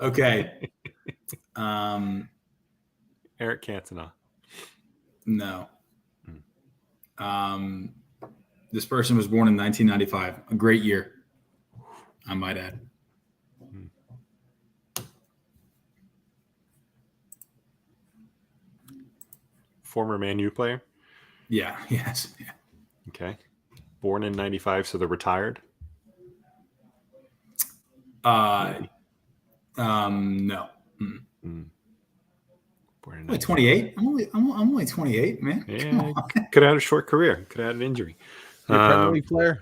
B: Okay.
A: Eric Cantona.
B: No. This person was born in 1995. A great year, I might add.
A: former Man U player?
B: Yeah. Yes. Yeah.
A: Okay. Born in 95, so they're retired?
B: No.
A: Born in
B: Only 28. I'm only 28, man.
A: Yeah, could have had a short career. Could have had an injury.
C: Is he a Premier League player?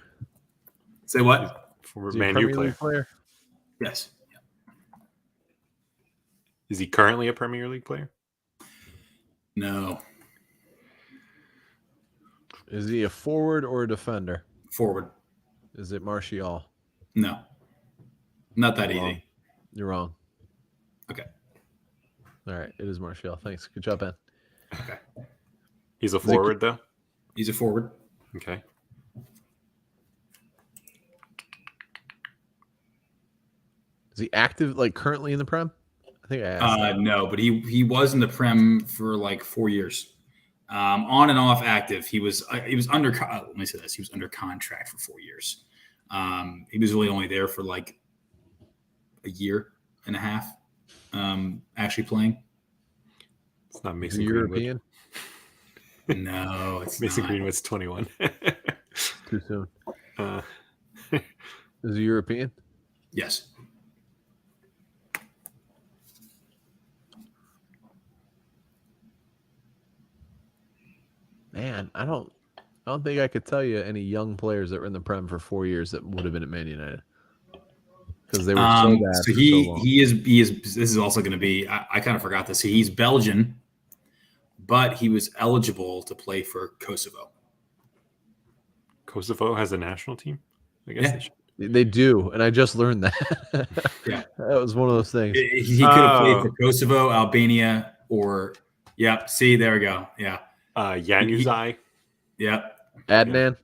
B: Say what?
A: Former Man U player.
B: Yes.
A: Is he currently a Premier League player?
B: No.
C: Is he a forward or a defender?
B: Forward.
C: Is it Martial?
B: No. Not that
C: You're
B: easy.
C: Wrong. You're wrong.
B: Okay.
C: All right. It is Martial. Thanks. Good job, Ben.
B: Okay.
A: He's a forward, though?
B: He's a forward.
A: Okay.
C: Is he active, like currently in the Prem? I think I asked.
B: No, but he was in the Prem for like 4 years. On and off active. He was under. Let me say this. He was under contract for 4 years. He was really only there for like a year and a half. Actually playing.
A: It's not Mason Greenwood.
B: No, it's
A: Mason
B: not.
A: Greenwood's 21.
C: Too soon. Is he European?
B: Yes.
C: Man, I don't think I could tell you any young players that were in the Prem for 4 years that would have been at Man United, because they were so bad.
B: So he is. This is also going to be. I kind of forgot this. He's Belgian, but he was eligible to play for Kosovo.
A: Kosovo has a national team? I guess
C: they do, and I just learned that.
B: Yeah,
C: that was one of those things.
B: He could have played for Kosovo, Albania, or see, there we go. Yeah.
A: Januzaj.
B: Yep.
C: Adnan.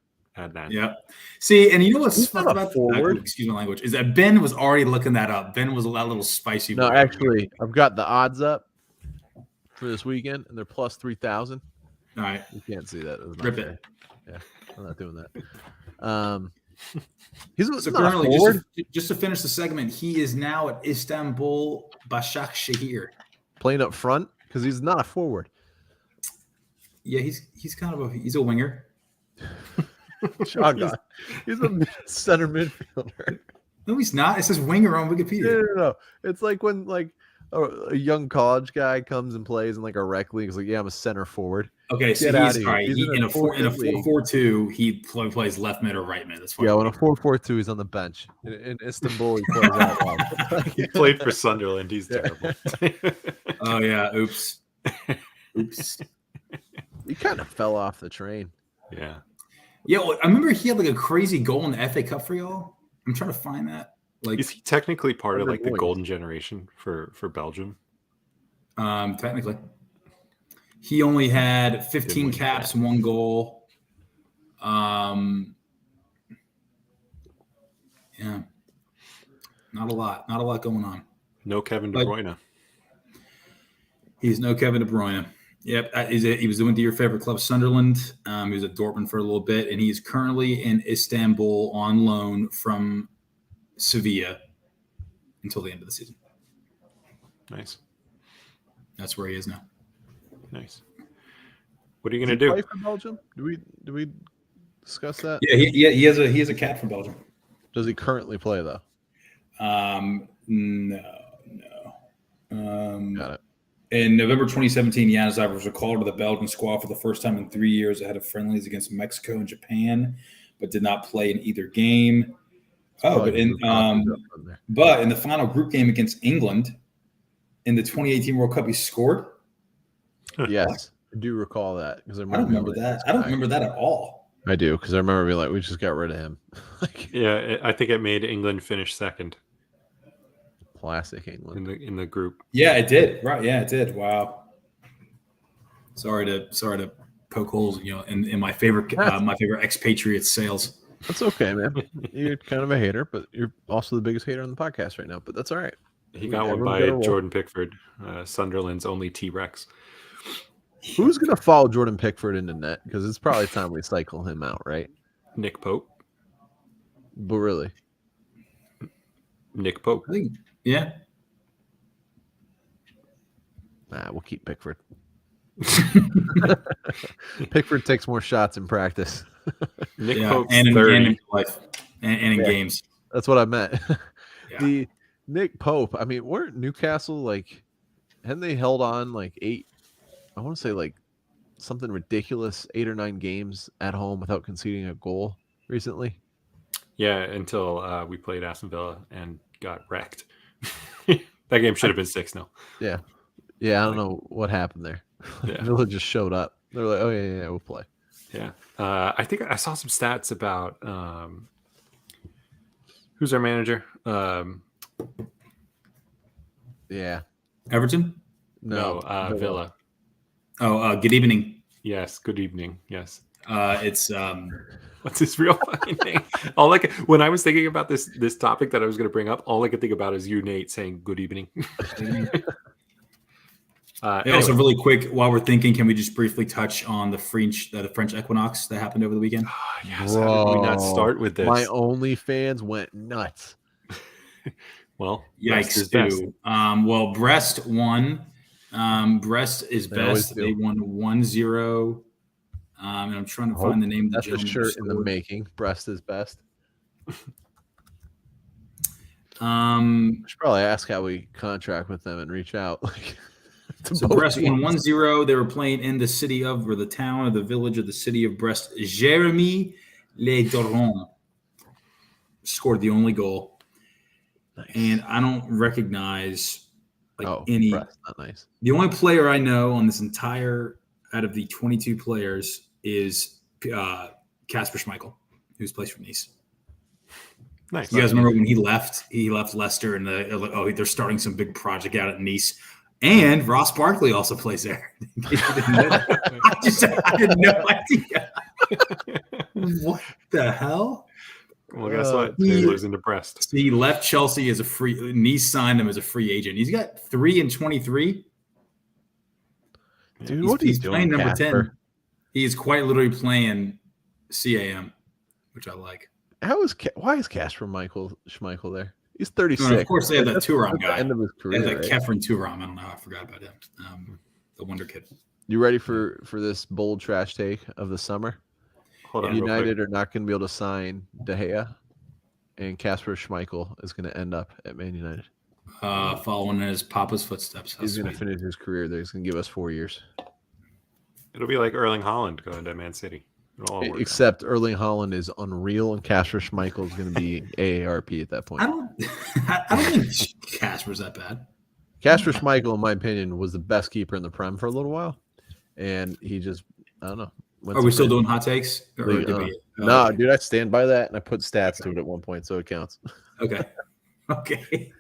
B: Yep. See, and you know what's fucked about forward? Excuse my language. Is that Ben was already looking that up. Ben was a little spicy.
C: No, actually, I've got the odds up for this weekend, and they're plus 3,000.
B: All right.
C: You can't see that.
B: Rip it.
C: Yeah, I'm not doing that. He's
B: so currently, just to finish the segment, he is now at Istanbul Başakşehir.
C: Playing up front because he's not a forward.
B: Yeah, he's kind of he's a winger.
C: He's a center midfielder.
B: No, he's not. It says winger on Wikipedia.
C: No. It's like when a young college guy comes and plays in like a rec league. He's like, yeah, I'm a center forward.
B: Okay, so he's all right. In a 4-4-2, he plays left mid or right mid. That's fine.
C: Yeah, when a 4-4-2, he's on the bench. In Istanbul, he plays out wide.
A: He played for Sunderland. He's terrible.
B: Oh yeah, oops.
C: He kind of fell off the train.
A: Yeah.
B: Yeah, well, I remember he had like a crazy goal in the FA Cup for y'all. I'm trying to find that. Like,
A: is he technically part of like the golden generation for Belgium?
B: Technically. He only had 15 caps, 1 goal. Yeah. Not a lot going on.
A: No Kevin De Bruyne.
B: He's no Kevin De Bruyne. Yep, he was doing to your favorite club, Sunderland. He was at Dortmund for a little bit, and he's currently in Istanbul on loan from Sevilla until the end of the season.
A: Nice.
B: That's where he is now.
A: Nice. What are you going to do?
C: Play for Belgium? Do we discuss that?
B: Yeah, he has a cap for Belgium.
C: Does he currently play though?
B: No.
C: Got it.
B: In November 2017, Januzaj was recalled to the Belgian squad for the first time in 3 years ahead of friendlies against Mexico and Japan, but did not play in either game. But in the final group game against England in the 2018 World Cup, he scored.
C: Yes, I do recall that because I
B: don't remember that. I don't remember that at all.
C: I do because I remember being like, we just got rid of him.
A: Yeah, I think it made England finish second.
C: Classic England
A: in the group.
B: Yeah, it did. Right? Yeah, it did. Wow. Sorry to poke holes, in my favorite expatriate sales.
C: That's okay, man. You're kind of a hater, but you're also the biggest hater on the podcast right now. But that's all right.
A: He got one by Jordan Pickford, Sunderland's only T-Rex.
C: Who's going to follow Jordan Pickford into net? Because it's probably time we cycle him out, right?
A: Nick Pope.
C: But really?
A: Nick Pope.
B: I think, yeah.
C: We'll keep Pickford. Pickford takes more shots in practice.
A: Nick Pope's
B: and
A: 30.
B: in life and in games.
C: That's what I meant.
B: Yeah.
C: The Nick Pope. I mean, weren't Newcastle like? Hadn't they held on like 8? I want to say like something ridiculous, 8 or 9 games at home without conceding a goal recently.
A: Yeah, until we played Aston Villa and got wrecked. That game should have been 6-0.
C: Yeah. I don't know what happened there.
A: Yeah.
C: Villa just showed up. They're like, oh yeah, we'll play.
A: Yeah. I think I saw some stats about who's our manager?
C: Yeah.
B: Everton?
A: No, Villa.
B: Oh, good evening.
A: Yes, good evening. Yes.
B: It's
A: What's his real fucking name? When I was thinking about this topic that I was going to bring up, all I could think about is you, Nate, saying good evening.
B: Also, really quick, while we're thinking, can we just briefly touch on the French equinox that happened over the weekend?
A: Yes, how did we not start with this?
C: My OnlyFans went nuts.
A: Well,
B: yikes, too. Well, Brest won. Brest is best. They won 1-0. And I'm trying to find the name of the
C: That's a shirt in the making. Brest is best. I should probably ask how we contract with them and reach out.
B: So Brest won 1-0. They were playing in the city of, or the town or the village of the city of Brest. Jeremy Le Doron scored the only goal. Nice. And I don't recognize any.
C: Brest, not nice.
B: The only player I know on this entire, out of the 22 players, is Kasper Schmeichel, who's plays for Nice.
A: Nice.
B: You guys remember when he left? He left Leicester, and they're starting some big project out at Nice. And Ross Barkley also plays there. I had no idea. What the hell?
A: Well, guess what? He lives in Brest.
B: He left Chelsea as a free. Nice signed him as a free agent. He's got 3 and 23.
C: Dude,
B: he's
C: doing,
B: playing number
C: Casper?
B: 10. He is quite literally playing CAM, which I like.
C: Why is Kasper Schmeichel there? He's 36.
B: Of course, they have that Thuram guy.
C: End of his career,
B: that
C: right?
B: Kefren Thuram. I don't know. I forgot about him. The wonder kid.
C: You ready for this bold trash take of the summer?
A: Hold on,
C: United are not going to be able to sign De Gea, and Kasper Schmeichel is going to end up at Man United.
B: Following in his papa's footsteps.
C: He's going to finish his career there. He's going to give us 4 years.
A: It'll be like Erling Haaland going to Man City.
C: Except Erling Haaland is unreal, and Kasper Schmeichel is going to be AARP at that point.
B: I don't think Kasper's that bad.
C: Kasper Schmeichel, in my opinion, was the best keeper in the Prem for a little while, and he just, I don't know.
B: Are we still doing hot takes?
C: No, dude, I stand by that, and I put stats to it at one point, so it counts.
B: Okay. Okay.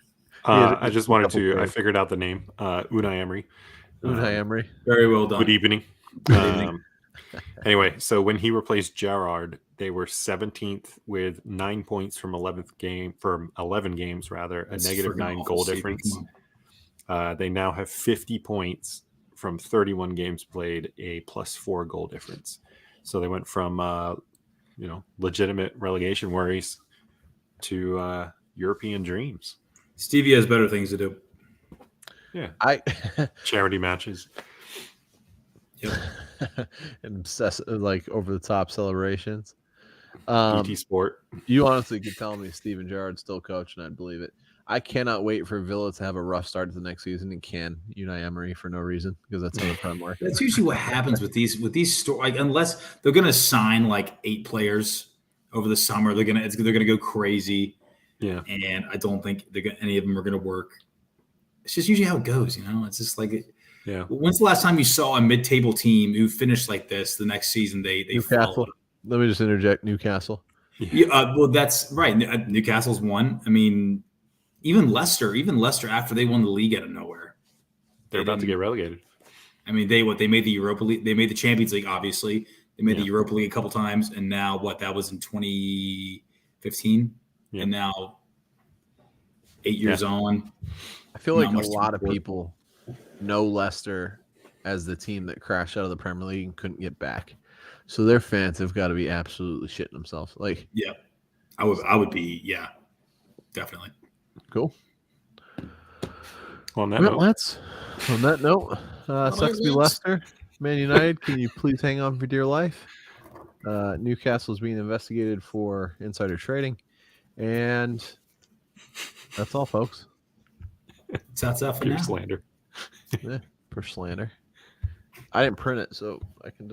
A: I just wanted to. I figured out the name. Unai Emery.
C: Unai Emery.
B: Very well done.
A: Good evening. Anyway, so when he replaced Gerrard, they were 17th with 9 points from 11 games, rather, a negative 9 goal difference. They now have 50 points from 31 games played, a +4 goal difference. So they went from legitimate relegation worries to European dreams.
B: Stevie has better things to do.
A: Yeah, charity matches.
B: Yep.
C: And obsessive, like over the top celebrations.
A: BT Sport.
C: You honestly could tell me Steven Gerrard's still coaching, I'd believe it. I cannot wait for Villa to have a rough start to the next season and can Unai Emery for no reason, because that's how the Prem works.
B: That's usually what happens with these stories. Unless they're going to sign like 8 players over the summer, they're going to go crazy.
A: Yeah,
B: and I don't think any of them are going to work. It's just usually how it goes, It's just like it.
A: Yeah.
B: When's the last time you saw a mid-table team who finished like this? The next season they
C: Newcastle. Let me just interject. Newcastle.
B: Yeah. Well, that's right. Newcastle's won. I mean, even Leicester after they won the league out of nowhere,
A: they're about to get relegated.
B: I mean, they made the Europa League. They made the Champions League. Obviously, they made the Europa League a couple times, and now that was in 2015, and now 8 years on.
C: I feel like a lot of people know Leicester as the team that crashed out of the Premier League and couldn't get back. So their fans have got to be absolutely shitting themselves. Like,
B: yeah, I would be, definitely.
C: Cool.
A: On that note,
C: sucks to be Leicester. Man United, can you please hang on for dear life? Newcastle is being investigated for insider trading. And that's all, folks.
B: That's for
A: Pure
B: now.
A: slander.
C: Yeah, for slander. I didn't print it, so I can